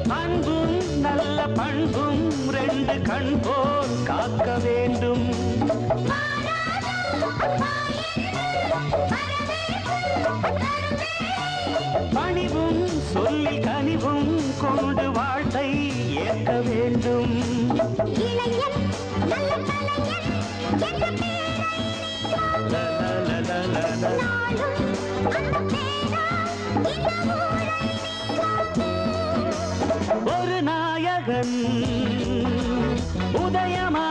அன்பும் நல்ல பண்பும் ரெண்டு கண் போல் காக்க வேண்டும். பணிவும் சொல்லி கனிவும் கொண்டு வாழ்த்தை ஏற்க வேண்டும். ஒரு நாயகன் உதயமா